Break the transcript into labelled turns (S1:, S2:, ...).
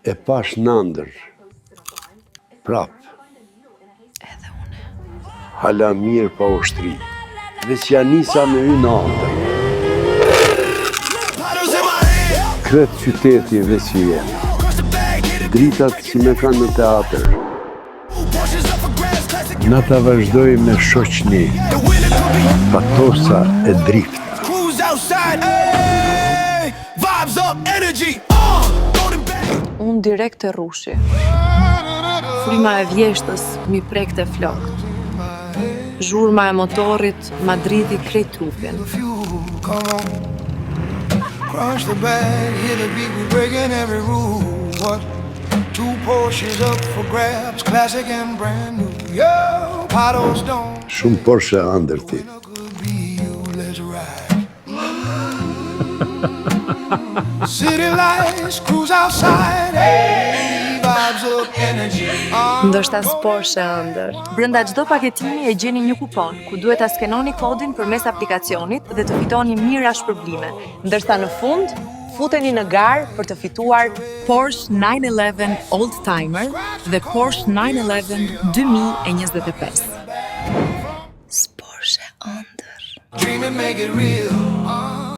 S1: E pash në ndër. Prap.
S2: Edhe une.
S1: Hala mirë pa ushtri. Veç ja nisa me hy në ndër. Kret qyteti veç i jenë. Dritat si me kanë në teatr. Na ta vazhdoj me shoqni. Patosa e drift.
S2: Unë direkt e rushi. Fryma e vjeshtës mi prekte flokt. Zhurma e motorit ma dridhi krejt trupin.
S3: Crush the bag, hear the beat, we breaking every rule. What? 2 Porsches up for grabs, classic and brand new. Yo, bottles don't.
S1: Shumë Porsche ëndër ti.
S3: Could be you, let's ride. City lights, cruise outside. Hey, vibes up energy.
S2: Ndoshta s'Porsche ëndër. Brenda çdo paketimi e gjeni një kupon, ku duhet ta skenoni kodin përmes aplikacionit dhe të fitoni mijëra shpërblime. Ndërsa në fund, futeni në garë për të fituar Porsche 911 Oldtimer dhe Porsche 911 2025. s'Porsche ëndër.
S3: Dream and make it real.